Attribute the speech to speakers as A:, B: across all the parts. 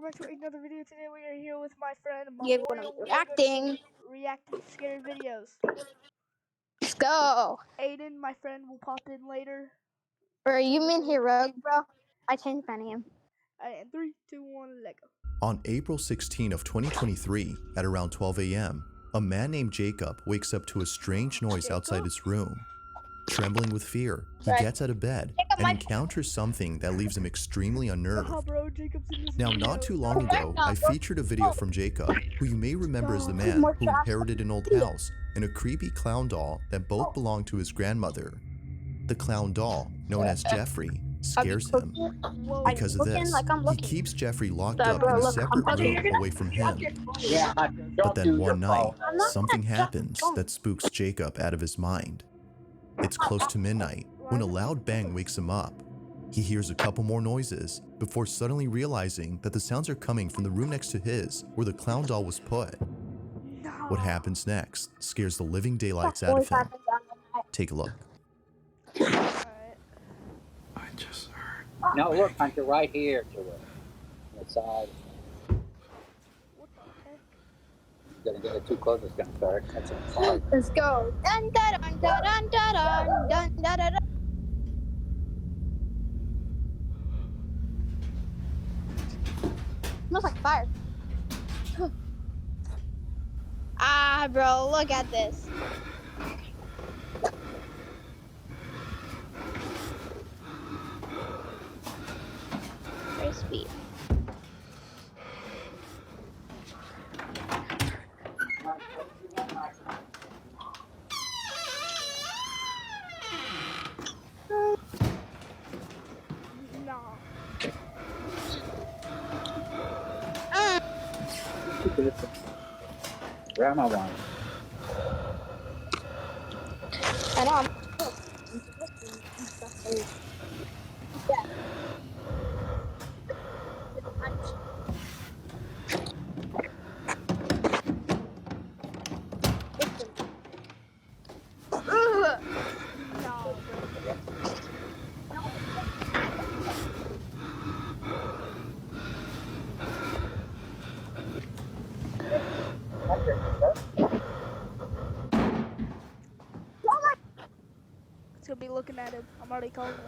A: back to another video. Today we are here with my friend
B: You're gonna be reacting.
A: Reacting to scary videos.
B: Let's go.
A: Aiden, my friend, will pop in later.
B: Bro, you mean herheog, bro? I changed my name.
A: And 3, 2, 1, let go.
C: On April 16 of 2023, at around 12 a.m., a man named Jacob wakes up to a strange noise outside his room. Trembling with fear, he gets out of bed and encounters something that leaves him extremely unnerved.
A: Bro, Jacob's in this
C: Now,
A: video.
C: not too long ago, I featured a video from Jacob, who you may remember as the man who inherited an old house and a creepy clown doll that both belonged to his grandmother. The clown doll, known as Jeffrey, scares him. Because of this, he keeps Jeffrey locked up in a separate room away from him. But then one night, something happens that spooks Jacob out of his mind. It's close to midnight when a loud bang wakes him up. He hears a couple more noises before suddenly realizing that the sounds are coming from the room next to his where the clown doll was put. What happens next scares the living daylights out of him. Take a look.
D: I just heard. No, look, Hunter, right here to it. On the side.
A: What the heck?
D: Gonna get it too close, it's gonna start. That's a fire.
B: Let's go. Dun dun dun dun dun dun dun dun dun. Smells like fire. Ah, bro, look at this. Very sweet.
A: No.
D: Grandma one.
B: I know.
A: It's gonna be looking at him. I'm already calling it.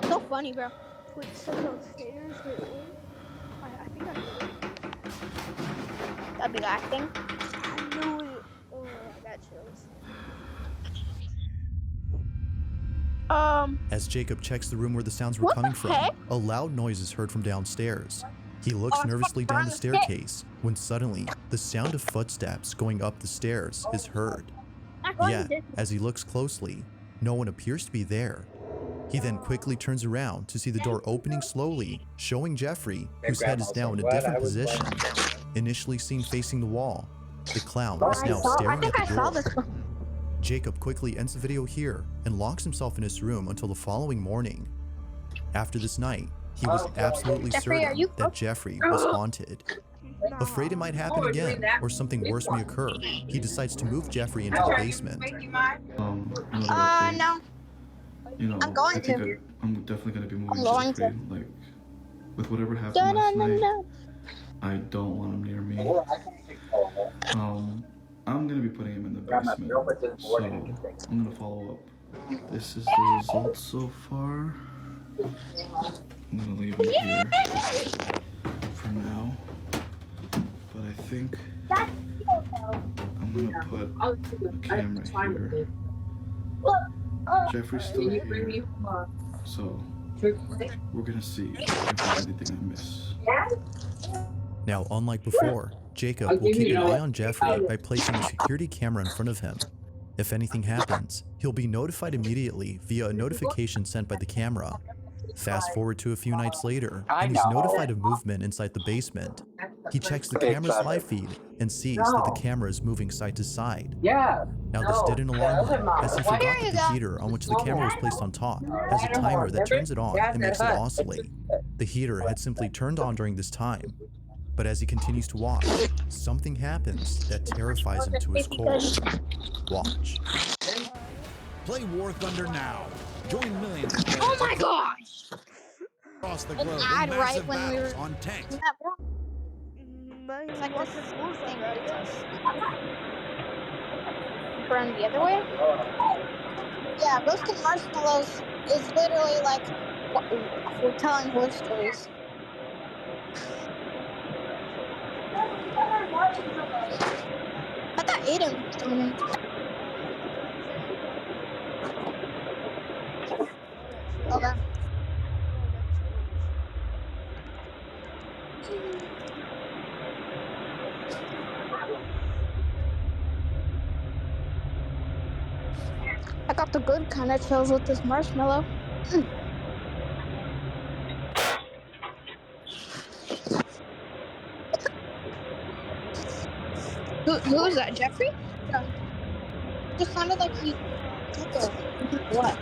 B: So funny, bro.
A: Wait, someone downstairs? Wait, what? I think I knew it.
B: That'd be acting.
A: I knew it. Oh, I got chills.
C: As Jacob checks the room where the sounds were coming from, a loud noise is heard from downstairs. He looks nervously down the staircase when suddenly the sound of footsteps going up the stairs is heard. Yet, as he looks closely, no one appears to be there. He then quickly turns around to see the door opening slowly, showing Jeffrey, whose head is now in a different position. Initially seen facing the wall, the clown is now staring at the door. Jacob quickly ends the video here and locks himself in his room until the following morning. After this night, he was absolutely certain that Jeffrey was haunted. Afraid it might happen again or something worse may occur, he decides to move Jeffrey into the basement.
B: No.
E: You know,
B: I'm going to.
E: I'm definitely gonna be moving
B: going
E: Jeffrey. Like, with whatever happened last night, I don't want him near me. I'm gonna be putting him in the basement, so I'm gonna follow up. This is the result so far. I'm gonna leave him here for now, but I think I'm gonna put a camera here. Jeffrey's still here, so we're gonna see if there's anything I miss.
C: Now, unlike before, Jacob will keep an eye on Jeffrey by placing a security camera in front of him. If anything happens, he'll be notified immediately via a notification sent by the camera. Fast forward to a few nights later, and he's notified of movement inside the basement. He checks the camera's live feed and sees that the camera is moving side to side. Now, this didn't alarm him, as he forgot that the heater on which the camera was placed on top has a timer that turns it on and makes it oscillate. The heater had simply turned on during this time. But as he continues to watch, something happens that terrifies him to his core. Watch.
F: Play War Thunder now. Join millions of
B: Oh
F: players
B: my gosh!
F: across the
B: An
F: globe
B: ad
F: in
B: right
F: massive
B: when we
F: battles
B: were.
F: on tanks.
B: That, bro.
A: Man,
B: It's like
A: watching
B: this
A: War
B: thing
A: Thunder, I
B: beats
A: guess.
B: us. Burn the other way? Yeah, roasting marshmallows is literally like we're telling horror stories. I thought Aiden was joining.
A: Oh,
B: Okay.
A: that chillage.
B: I got the good kind of chills with this marshmallow. Who is that, Jeffrey? Yeah. Just sounded like he took a what?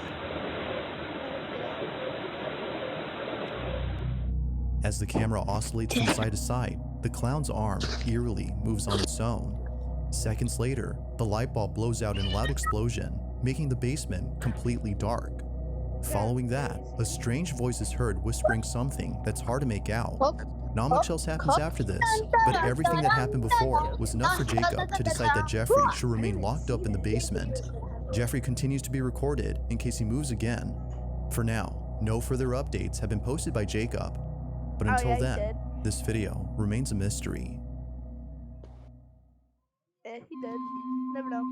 C: As the camera oscillates from side to side, the clown's arm eerily moves on its own. Seconds later, the light bulb blows out in a loud explosion, making the basement completely dark. Following that, a strange voice is heard whispering something that's hard to make out. Not much else happens after this, but everything that happened before was enough for Jacob to decide that Jeffrey should remain locked up in the basement. Jeffrey continues to be recorded in case he moves again. For now, no further updates have been posted by Jacob, but until then, this video remains a mystery.
A: Yeah, he did. Never know.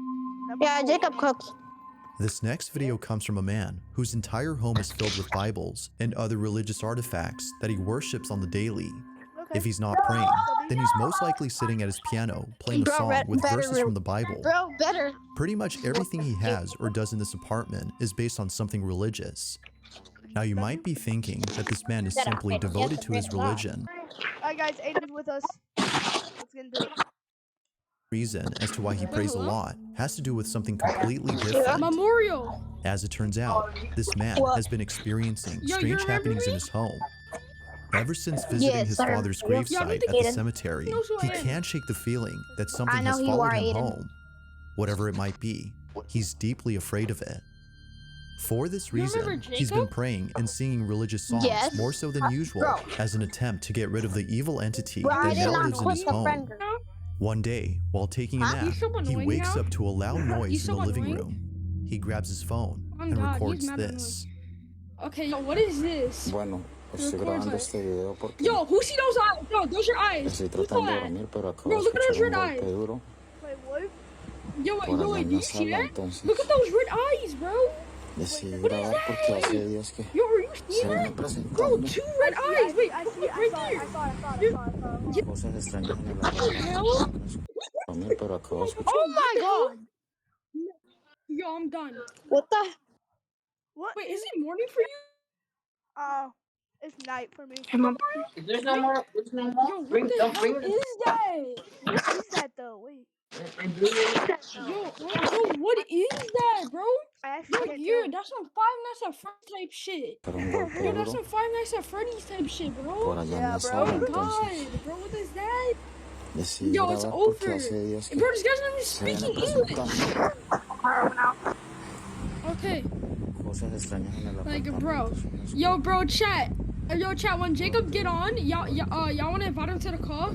B: Yeah, Jacob cooks.
C: This next video comes from a man whose entire home is filled with Bibles and other religious artifacts that he worships on the daily. If he's not praying, then he's most likely sitting at his piano playing a song with verses from the Bible.
B: Bro, better.
C: Pretty much everything he has or does in this apartment is based on something religious. Now you might be thinking that this man is simply devoted to his religion.
A: Alright guys, Aiden's with us. Let's get into it.
C: Reason as to why he prays a lot has to do with something completely different.
G: Memorial.
C: As it turns out, this man has been experiencing strange happenings in his home. Ever since visiting his father's gravesite at the cemetery, he can't shake the feeling that something has followed him home. Whatever it might be, he's deeply afraid of it. For this reason, he's been praying and singing religious songs more so than usual as an attempt to get rid of the evil entity that now lives in his home. One day, while taking a nap, he wakes up to a loud noise in the living room. He grabs his phone and records this.
G: Okay, yo, what is this?
H: Bueno, estoy grabando este video porque
G: Yo, who see those eyes? Yo, those are eyes.
H: estoy
G: Who saw
H: tratando de
G: that?
H: dormir, pero acabo
G: Bro,
H: de
G: look at those
H: escuchar un
G: red eyes.
H: golpe duro
A: Wait, what?
G: Yo,
H: por
G: yo,
H: allá
G: wait,
H: en
G: do
H: la
G: you see
H: sala,
G: that?
H: entonces
G: Look at those red eyes, bro.
H: decidí
G: What is
H: grabar porque
G: that?
H: hace días que
G: Yo, are you
H: se
G: seeing
H: me
G: that? Bro,
H: presentando
G: 2 red eyes. Wait,
A: I see
G: look
A: it,
G: right
A: I
G: there.
A: saw it.
H: cosas extrañas en el
G: What the hell?
H: dormir, pero acabo de escuchar.
B: Oh my god.
G: Yo, I'm done.
B: What the?
A: What?
G: Wait, is it morning for you?
A: Oh, it's night for me.
D: There's no more. There's no more.
G: Yo, what the hell is that?
A: What is that though? Wait.
G: Yo, what is that, bro?
A: I actually
G: Yo,
A: can't
G: yeah,
A: tell.
G: that's some Five Nights at Freddy's type shit.
H: Pero un golpe
G: Yo, that's
H: duro
G: some Five Nights at Freddy's type shit,
H: por
G: bro.
H: allá en
A: Yeah,
H: la
A: bro.
H: sala,
G: Oh
H: entonces
G: god, bro, what is that?
H: decidí
G: Yo, it's
H: grabar porque
G: over.
H: hace días que
G: Bro, this guy's not even
H: se viene
G: speaking English.
H: presentando
G: Okay,
H: cosas extrañas en el
G: like,
H: apartamento.
G: bro. Yo, bro, chat. Yo, chat, when Jacob get on, y'all wanna invite him to the call?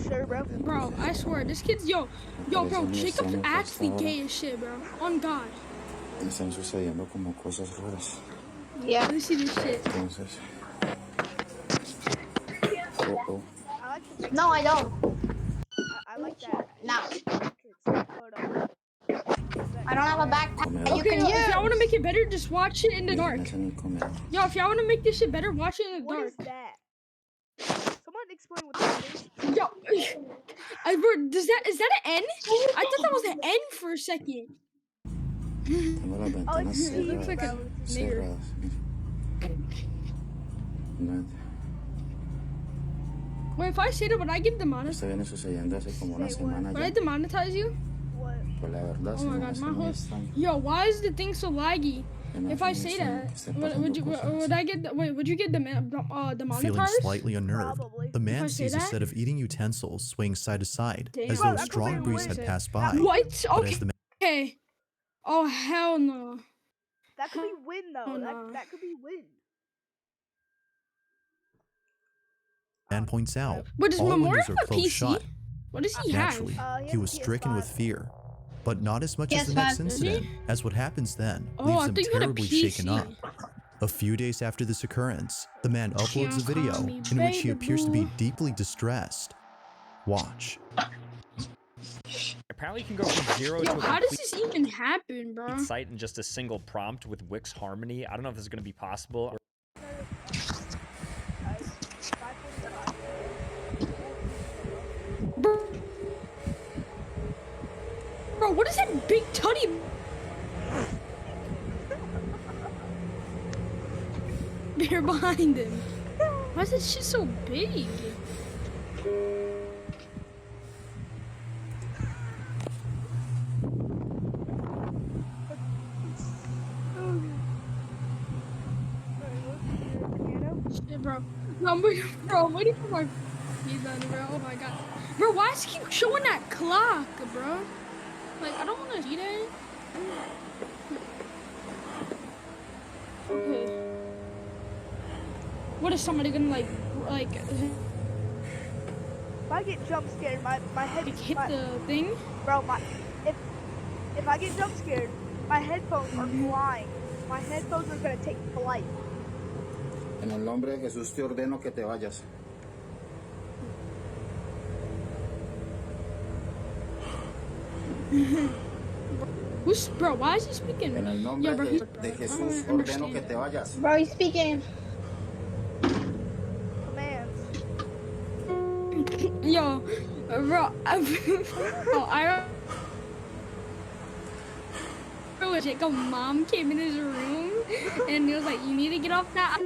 A: Sure, bro.
G: Bro, I swear, this kid's, yo, bro, Jacob's actually gay as shit, bro. On God.
H: Me están sucediendo como cosas raras.
B: Yeah.
G: Let me see this shit.
H: Entonces, oh.
A: I like the
B: No, I don't.
A: I like that.
B: No.
A: Hold on.
B: I don't have a backpack that you
G: Okay,
B: can
G: yo, if y'all
B: use.
G: wanna make it better, just watch it in the dark.
H: Vírgenes en el comedor.
G: Yo, if y'all wanna make this shit better, watch it in the
A: What
G: dark.
A: is that? Someone explain what that is.
G: Yo, bro, is that an N? I thought that was an N for a second.
H: Tengo las ventanas
A: it's
G: It looks
H: cerradas.
G: like a nigger.
H: Cerradas. Nada.
G: Wait, if I say that, would I get demonetized?
H: Esto viene sucediendo hace como una semana
G: Would I
H: ya.
G: demonetize you?
A: What?
H: Pues la verdad
G: Oh
H: se
G: my
H: me
G: god,
H: hace
G: my
H: muy
G: whole.
H: extraño.
G: Yo, why is the thing so laggy? If I say that, would I get would you get
C: Feeling
G: demonetized?
C: slightly unnerved,
A: Probably.
C: the man
G: If I say
C: sees a
G: that?
C: set of eating utensils swaying side to side
G: Damn.
C: as
A: Bro,
C: though a
A: that could
C: strong
A: be
C: breeze
A: weird.
C: had passed by.
G: What?
C: But
G: Okay.
C: as the
G: Okay. Oh hell no.
A: That could be wind though.
G: Oh, no.
A: That could be wind.
C: man points out,
G: But does
C: all
G: Memorial
C: windows are
G: have a
C: closed
G: PC?
C: shut.
G: What does he
C: Naturally,
G: have?
A: He
C: he
A: has
C: was
A: a
C: stricken with
A: PS5.
C: fear, but not as much as the
B: PS5.
C: next
G: Does he?
C: incident, as what happens then
G: Oh,
C: leaves
G: I
C: him
G: thought you had a
C: terribly shaken
G: PC.
C: up. A few days after this occurrence, the man uploads a
G: Can't
C: video
G: call me
C: in which he
G: baby
C: appears to be
G: boo.
C: deeply distressed. Watch.
I: Apparently you can go from 0
G: Yo,
I: to a
G: how does
I: complete
G: this even happen, bro?
I: site in just a single prompt with Wix Harmony. I don't know if this is going to be possible.
G: Bro, what is that big tutty? Bear behind him. Why is that shit so big? Shit, bro. No, I'm waiting for my he's on, bro. Oh my god. Bro, why does he keep showing that clock, bro? Like, I don't want to see that. Okay. What is somebody gonna like
A: If I get jump scared, my head
G: hit the thing?
A: Bro, if I get jump scared, my headphones are flying. My headphones are gonna take flight.
H: En el nombre de Jesús te ordeno que te vayas.
G: Bro, why is he speaking?
H: En el nombre
G: bro,
H: de Jesús ordeno que te vayas.
B: Bro, he's speaking.
A: Commands.
G: Yo, bro, oh, I remember Jacob mom came in his room and he was like, you need to get off that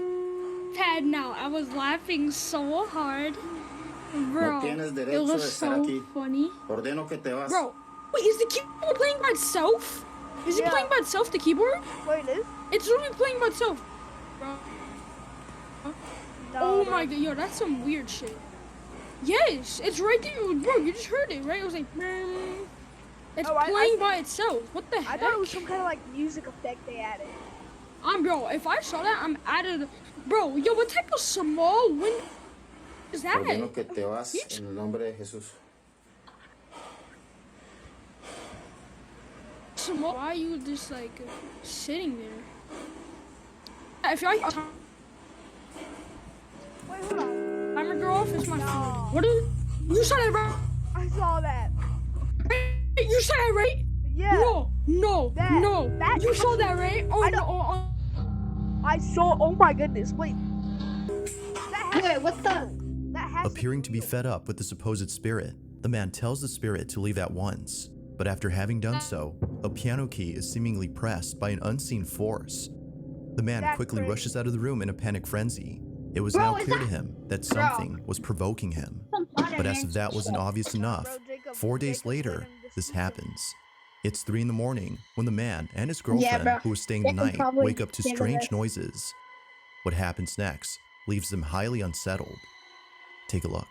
G: pad now. I was laughing so hard. Bro,
H: No tienes
G: it
H: derecho de
G: was
H: estar
G: so
H: aquí.
G: funny.
H: Ordeno que te vas.
G: Bro, wait, is the keyboard playing by itself? Is it
A: Yeah.
G: playing by itself, the keyboard?
A: Wait, it is?
G: It's literally playing by itself. Bro.
A: No,
G: Oh
A: bro.
G: my god, yo, that's some weird shit. Yes, it's right there. Bro, you just heard it, right? It was like, it's
A: Oh, I
G: playing
A: think-
G: by itself. What the
A: I
G: heck?
A: thought it was some kind of like music effect they added.
G: Bro, if I saw that, I'm added. Bro, yo, what type of small window is that?
H: Ordeno que te vas en el nombre de Jesús.
G: Small. Why are you just like sitting there? I feel like
A: Wait, hold on.
G: I'm a girl off. It's my
A: No.
G: phone. What is? You said it right.
A: I saw that.
G: You said it right.
A: Yeah.
G: No.
A: That
G: You saw that right? Oh
A: I
G: no.
A: don't- I saw. Oh my goodness. Wait.
B: Wait, what the?
A: That has
C: Appearing to be fed up with the supposed spirit, the man tells the spirit to leave at once. But after having done so, a piano key is seemingly pressed by an unseen force. The man
A: That's
C: quickly
A: crazy.
C: rushes out of the room in a panic frenzy. It was
B: Bro,
C: now
B: is
C: clear
B: that-
C: to him that
B: Bro.
C: something was provoking him. But as if that wasn't obvious enough,
A: Bro, Jacob-
C: 4 days
A: Jacob's
C: later,
A: learning this
C: this
A: music.
C: happens. It's 3 in the morning when the man and his girlfriend,
B: bro.
C: who was staying the
B: Jacob
C: night,
B: probably
C: wake up to
B: did
C: strange
B: this.
C: noises. What happens next leaves them highly unsettled. Take a look.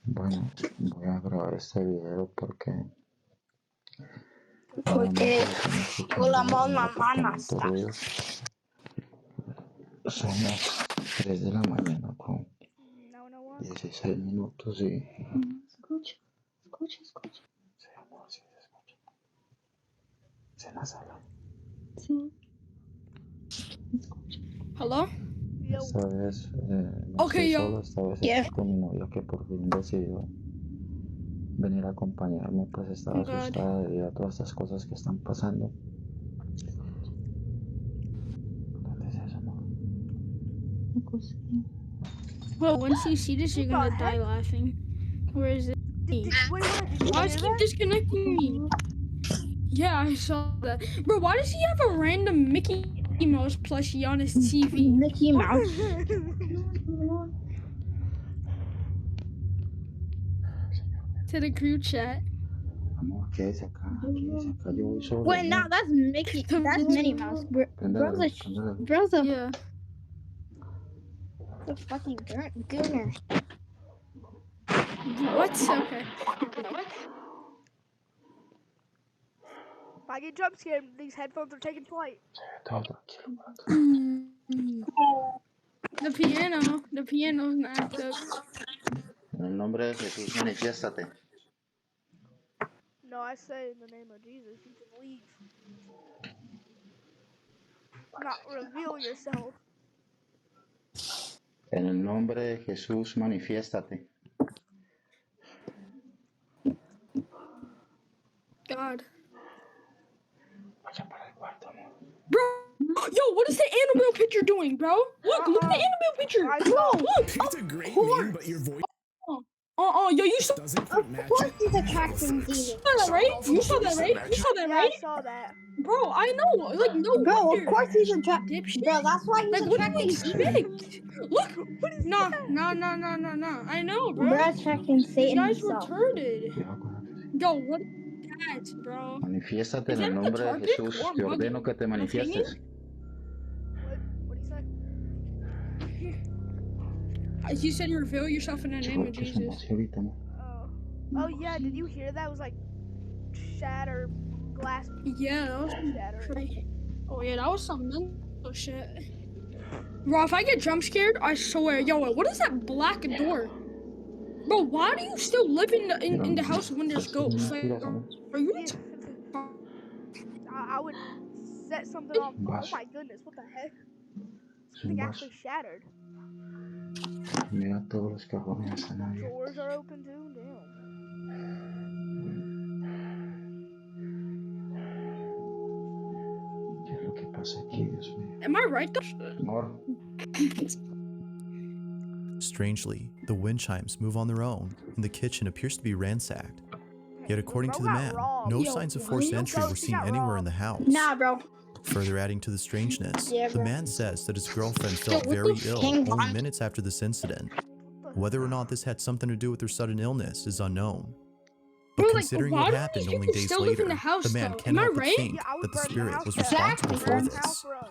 H: Bueno, voy a grabar este video porque
B: Porque con la mano
H: mucho ruido. Son las 3 de la mañana con
A: No.
H: 16 minutos y
B: Escucha.
H: se llamó así, se escucha. Es en la sala.
B: Sí.
G: Hello?
A: Yo.
H: Esta vez no
G: Ok,
H: estoy
G: yo.
H: solo, esta vez
B: Yeah.
H: estoy con mi novia que por fin decidió venir a acompañarme, pues estaba
G: Oh, God.
H: asustada debido a todas estas cosas que están pasando. ¿Dónde es eso, amor?
G: Well, once you see this, you're
A: What the
G: gonna die laughing. Where is it?
A: Wait, did you
G: Why
A: hear
G: does he
A: that?
G: keep disconnecting me? Yeah, I saw that. Bro, why does he have a random Mickey Mouse plushie on his TV?
B: Mickey Mouse.
G: To the group chat.
H: Amor, quédese acá, yo voy solo.
B: Wait, no, that's Mickey. That's Minnie Mouse. Bro's a
G: Yeah.
B: the fucking gooner.
G: What? Okay.
A: If I get jump scared, these headphones are taking flight.
H: Todo tranquilo.
G: The piano's not active.
H: En el nombre de Jesús, manifiéstate.
A: No, I say in the name of Jesus, you can leave. Not reveal yourself.
H: En el nombre de Jesús, manifiéstate.
G: God.
H: Vaya para el cuarto, amor.
G: Bro, yo, what is the Annabelle picture doing, bro? Look at the Annabelle picture. Bro, look.
F: It's a great meme, but your voice
G: Yo, you saw
F: doesn't quite match
B: Of
F: it.
B: course he's attracting demons.
G: that, right? You saw that, right? You saw that,
A: Yeah,
G: right?
A: I saw that.
G: Bro, I know. Like, no
B: Bro,
G: wonder.
B: of course he's attracting.
G: Dipshit.
B: Bro, that's why he's
G: Like, what do
B: attracting
G: you
B: demons.
G: expect? Look. No. I know, bro.
B: Bro, attracting
G: These
B: Satan
G: guys
B: himself.
G: retarded.
H: Cuidado con la que-
G: Yo, what is that, bro?
H: Manifiéstate
G: Is
H: en
G: that
H: el
G: a
H: nombre de
G: guitar pick
H: Jesús.
G: or
H: Te
G: mugging?
H: ordeno que te
G: I'm
H: manifiestes.
A: What do you say?
G: You said reveal yourself in the name of
H: Chico,
G: Jesus.
H: así ahorita, amor.
A: Oh yeah, did you hear that? It was like shatter glass.
G: Yeah, that was
A: Shatter.
G: crazy. Oh yeah, that was some mental shit. Bro, if I get jump scared, I swear, yo, what is that black door? Bro, why do you still live in the house when there's ghosts? Like, are you?
A: Yeah. I would set something off. Oh my goodness, what the heck? Something actually shattered.
H: Mira todos los cajones están abiertos.
A: Doors are open too. Damn.
H: ¿Qué es lo que pasa aquí, Dios mío?
G: Am I right though?
H: Amor.
C: Strangely, the wind chimes move on their own, and the kitchen appears to be ransacked. Yet according to the man, no signs of forced entry were seen anywhere in the house.
B: Nah, bro.
C: Further adding to the strangeness,
B: Yeah,
C: the
B: bro.
C: man says that his girlfriend felt
G: what the
C: very ill
B: fuck?
C: only minutes after this incident. Whether or not this had something to do with her sudden illness is unknown. But
G: Bro, like,
C: considering
G: why
C: what
G: do
C: happened
G: these
C: only
G: people
C: days
G: still live
C: later,
G: in the house,
C: man
G: though?
C: cannot
G: Am I
C: but
G: right?
C: think
A: Yeah, I would
C: that the
A: burn
C: spirit
A: house
C: was
A: down.
C: responsible for
A: Burn
C: this.
A: house, bro.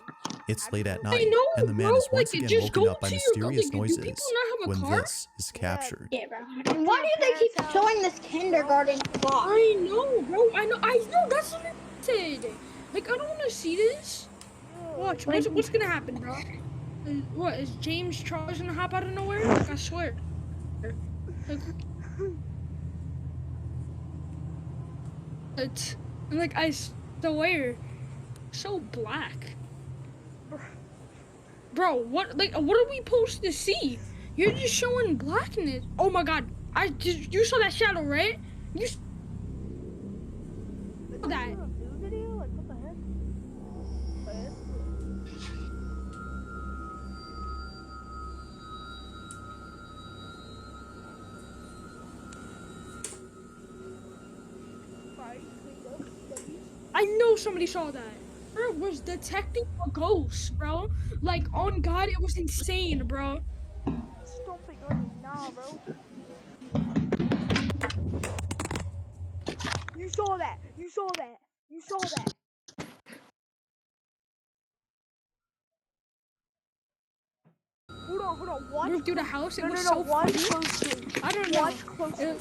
C: It's late at
G: I
C: night,
G: know,
C: and the man
G: bro,
C: is once
G: like,
C: again
G: just
C: woken
G: go
C: up by
G: to your-
C: mysterious
G: like, do
C: noises
G: people not have a
C: when
G: car?
C: this is captured.
B: Yeah, bro. And why do they keep showing this kindergarten clock?
G: I know, bro. I know. That's what I said. Like, I don't want to see this. Watch. What's gonna happen, bro? What is James Charles gonna hop out of nowhere? Like, I swear. Like I swear, so black. Bro, what are we supposed to see? You're just showing blackness. Oh my god. You saw that shadow, right? You saw that.
A: Like, what the heck?
G: I know somebody saw that. It was detecting a ghost, bro. Like, on God, it was insane, bro.
A: Stomping on me, nah, bro. You saw that. You saw that. You saw that. Hold on. Watch.
G: Moved through the house. It was
A: No.
G: so
A: Watch
G: funny.
A: closely.
G: I don't know.
A: Watch closely.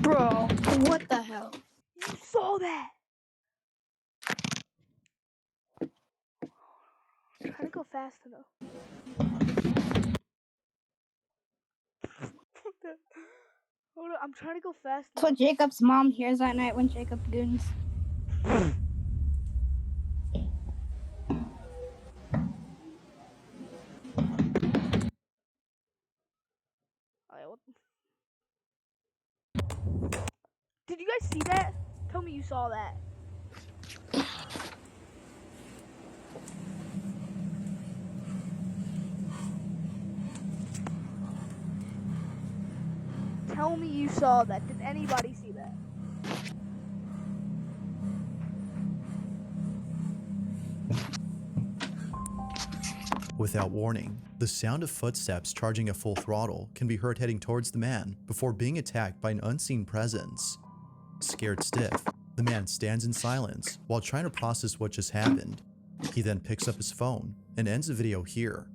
B: Bro, what the hell?
A: You saw that. I'm trying to go fast enough. Hold on, I'm trying to go fast
B: That's what Jacob's mom hears at night when Jacob goons.
A: Did you guys see that? Tell me you saw that. Tell me you saw that. Did anybody see that?
C: Without warning, the sound of footsteps charging at full throttle can be heard heading towards the man before being attacked by an unseen presence. Scared stiff, the man stands in silence while trying to process what just happened. He then picks up his phone and ends the video here.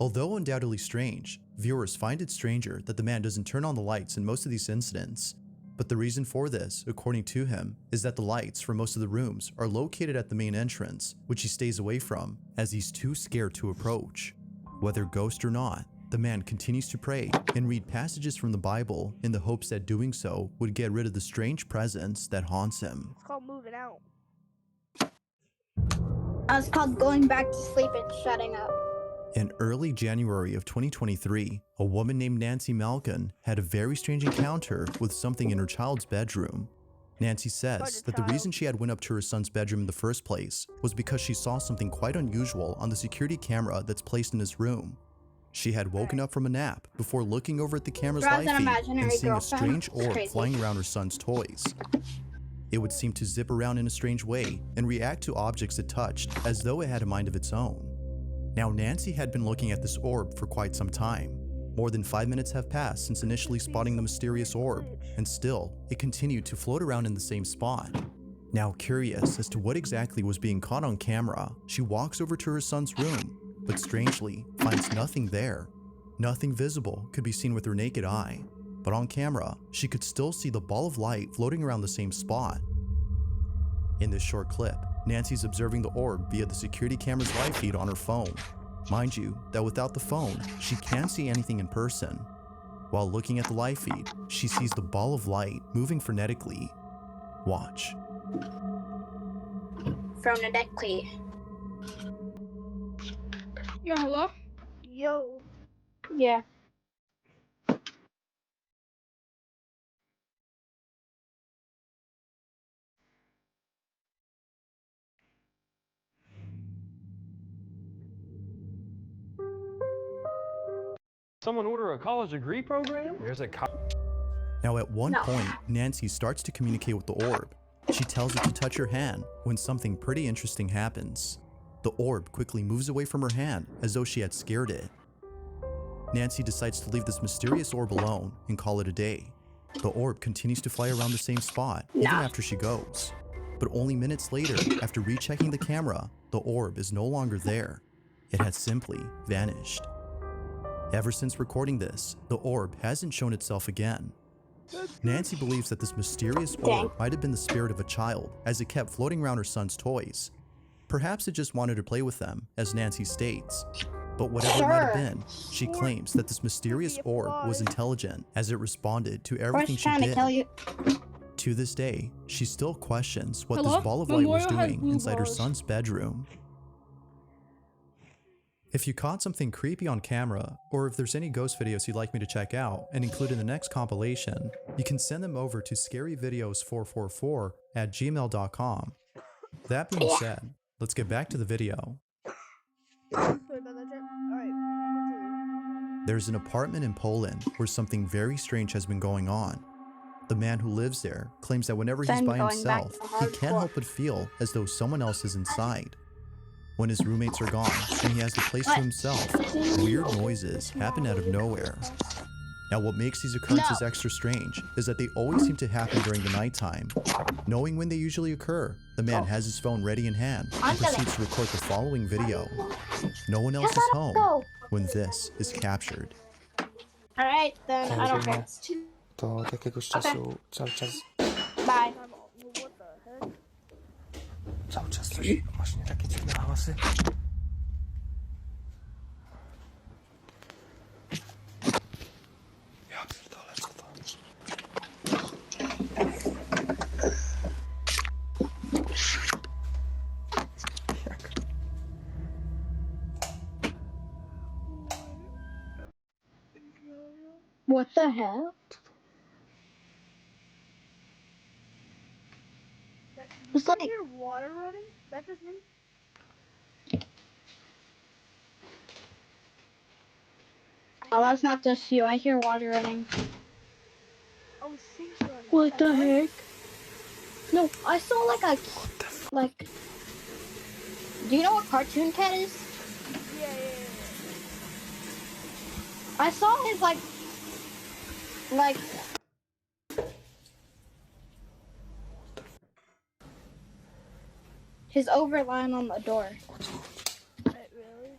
C: Although undoubtedly strange, viewers find it stranger that the man doesn't turn on the lights in most of these incidents. But the reason for this, according to him, is that the lights for most of the rooms are located at the main entrance, which he stays away from as he's too scared to approach. Whether ghost or not, the man continues to pray and read passages from the Bible in the hopes that doing so would get rid of the strange presence that haunts him.
A: It's called moving out.
B: It's called going back to sleep and shutting up.
C: In early January of 2023, a woman named Nancy Malkin had a very strange encounter with something in her child's bedroom. Nancy says that the reason she had went up to her son's bedroom in the first place was because she saw something quite unusual on the security camera that's placed in his room. She had woken up from a nap before looking over at the camera's live feed and seeing a strange orb flying around her son's toys. It would seem to zip around in a strange way and react to objects it touched as though it had a mind of its own. Now, Nancy had been looking at this orb for quite some time. More than 5 minutes have passed since initially spotting the mysterious orb, and still, it continued to float around in the same spot. Now, curious as to what exactly was being caught on camera, she walks over to her son's room, but strangely, finds nothing there. Nothing visible could be seen with her naked eye, but on camera, she could still see the ball of light floating around the same spot. In this short clip, Nancy's observing the orb via the security camera's live feed on her phone. Mind you, that without the phone, she can't see anything in person. While looking at the live feed, she sees the ball of light moving frenetically. Watch.
B: Frenetically.
G: Yeah, hello?
A: Yo.
B: Yeah.
J: Someone order a college degree program?
I: There's a
C: Now at one point, Nancy starts to communicate with the orb. She tells it to touch her hand when something pretty interesting happens. The orb quickly moves away from her hand as though she had scared it. Nancy decides to leave this mysterious orb alone and call it a day. The orb continues to fly around the same spot even after she goes. But only minutes later, after rechecking the camera, the orb is no longer there. It has simply vanished. Ever since recording this, the orb hasn't shown itself again. Nancy believes that this mysterious orb might have been the spirit of a child as it kept floating around her son's toys. Perhaps it just wanted to play with them, as Nancy states. But whatever it might have been, she claims that this mysterious orb was intelligent as it responded to everything she did. To this day, she still questions what this ball of light was doing inside her son's bedroom. If you caught something creepy on camera, or if there's any ghost videos you'd like me to check out and include in the next compilation, you can send them over to scaryvideos444@gmail.com. That being said, let's get back to the video. There's an apartment in Poland where something very strange has been going on. The man who lives there claims that whenever he's by himself, he can't help but feel as though someone else is inside. When his roommates are gone and he has the place to himself, weird noises happen out of nowhere. Now what makes these occurrences extra strange is that they always seem to happen during the nighttime. Knowing when they usually occur, the man has his phone ready in hand and proceeds to record the following video. No one else is home when this is captured.
B: Alright, then I don't care.
K: To od jakiegoś czasu cały czas...
B: Bye.
K: Cały czas coś, właśnie takie dziwne hałasy. Ja pierdolę, co to? Jak?
B: What the hell? It's like
A: hear water running? That just me?
B: oh, that's not just you. I hear water running.
A: Oh, sinks running.
B: What the heck? No, I saw like a Do you know what Cartoon Cat is?
A: Yeah.
B: I saw his like his overline on the door.
A: Wait, really?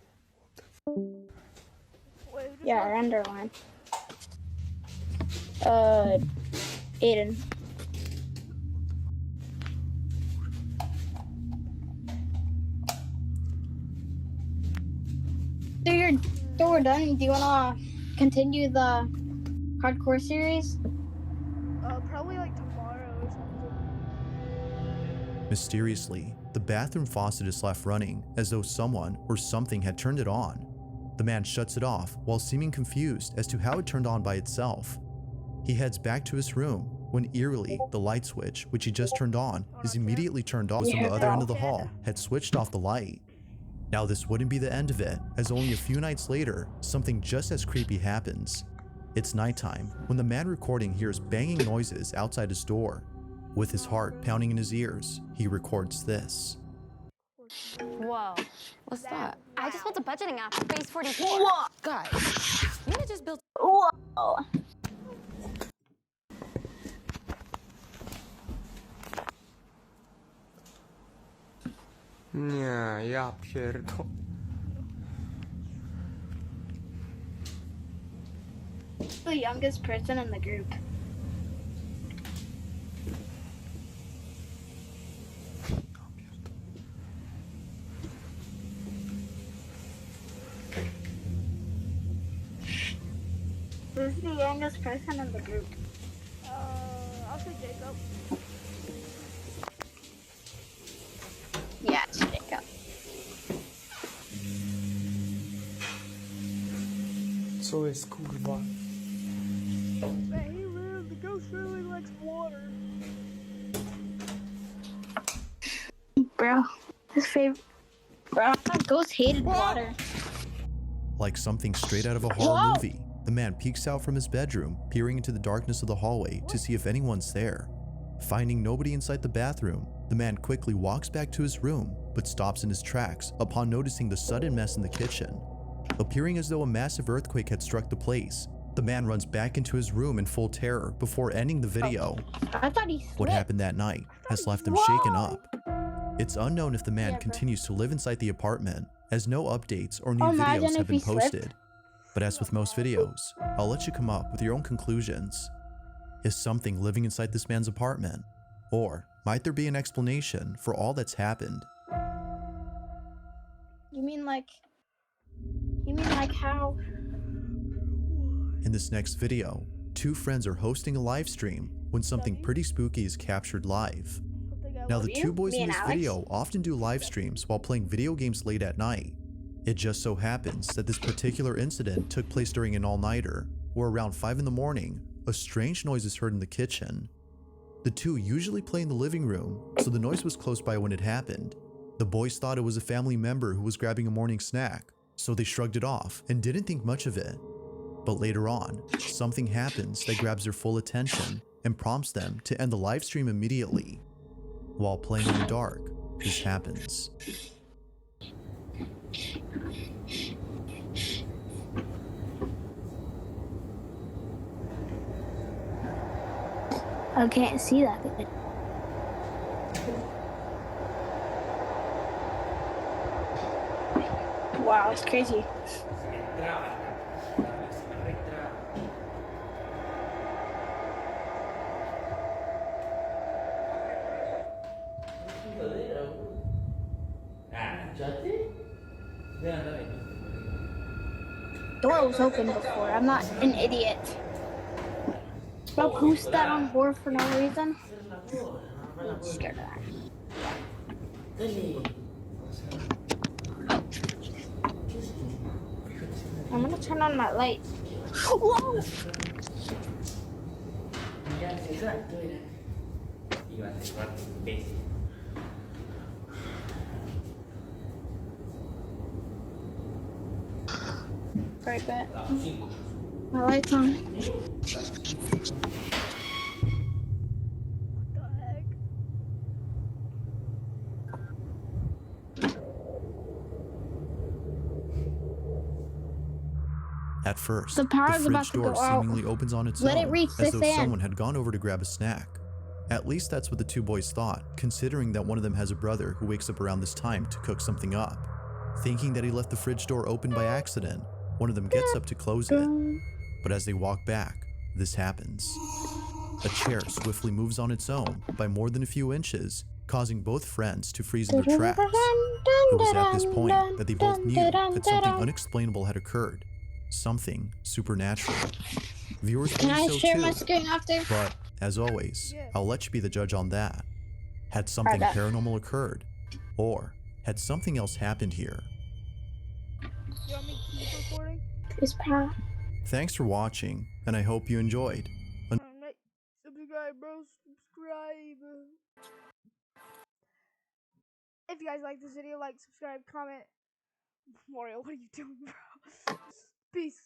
A: Wait,
B: Yeah, our underline. Aiden. So we're done. Do you wanna continue the hardcore series?
A: Probably like tomorrow or something.
C: Mysteriously, the bathroom faucet is left running as though someone or something had turned it on. The man shuts it off while seeming confused as to how it turned on by itself. He heads back to his room when eerily the light switch, which he just turned on, is immediately turned off. On the other end of the hall had switched off the light. Now this wouldn't be the end of it, as only a few nights later, something just as creepy happens. It's nighttime when the man recording hears banging noises outside his door. With his heart pounding in his ears, he records this.
L: Whoa. What's that? I just built a budgeting app for Base 44.
B: Whoa.
L: Guys, you could have just built.
B: Whoa.
K: Nie, ja pierdolę.
B: The youngest person in the group. Who's the youngest person in the group?
A: I'll say Jacob.
B: Yeah, it's Jacob.
K: Co jest kurwa?
A: Man, he lives. The ghost really likes water.
B: Bro, his favorite. Bro, ghost hated water.
C: Like something straight out of a horror movie, the man peeks out from his bedroom, peering into the darkness of the hallway to see if anyone's there. Finding nobody inside the bathroom, the man quickly walks back to his room, but stops in his tracks upon noticing the sudden mess in the kitchen. Appearing as though a massive earthquake had struck the place, the man runs back into his room in full terror before ending the video.
B: I thought he slipped.
C: What happened that night has left him shaken up. It's unknown if the man continues to live inside the apartment, as no updates or new videos have been posted. But as with most videos, I'll let you come up with your own conclusions. Is something living inside this man's apartment? Or might there be an explanation for all that's happened?
B: You mean like how?
C: In this next video, two friends are hosting a live stream when something pretty spooky is captured live. Now the two boys in this video often do live streams while playing video games late at night. It just so happens that this particular incident took place during an all-nighter, where around 5 in the morning, a strange noise is heard in the kitchen. The two usually play in the living room, so the noise was close by when it happened. The boys thought it was a family member who was grabbing a morning snack, so they shrugged it off and didn't think much of it. But later on, something happens that grabs their full attention and prompts them to end the live stream immediately. While playing in the dark, this happens.
B: I can't see that good. Wow, it's crazy. Door was open before. I'm not an idiot. Bro, who's that on board for no reason? I'm scared of that. I'm gonna turn on my light. Whoa! Right back. My light's on.
C: At first,
B: The power is
C: the
B: about
C: fridge
B: to
C: door
B: go out.
C: seemingly opens on its
B: Let it
C: own,
B: reach
C: as
B: 6
C: though
B: a.m.
C: someone had gone over to grab a snack. At least that's what the two boys thought, considering that one of them has a brother who wakes up around this time to cook something up. Thinking that he left the fridge door open by accident, one of them gets up to close it. But as they walk back, this happens. A chair swiftly moves on its own by more than a few inches, causing both friends to freeze in their tracks. It was at this point that they both knew that something unexplainable had occurred. Something supernatural. Viewers
B: Can
C: believe
B: I
C: so
B: share my
C: too.
B: screen after?
C: But, as always,
A: Yeah.
C: I'll let you be the judge on that. Had something
B: Alright,
C: paranormal occurred? Or had something else happened here?
A: You want me to keep recording?
B: It's power.
C: Thanks for watching, and I hope you enjoyed.
A: Subscribe, bro. Subscribe. If you guys like this video, like, subscribe, comment. Mario, what are you doing, bro? Peace.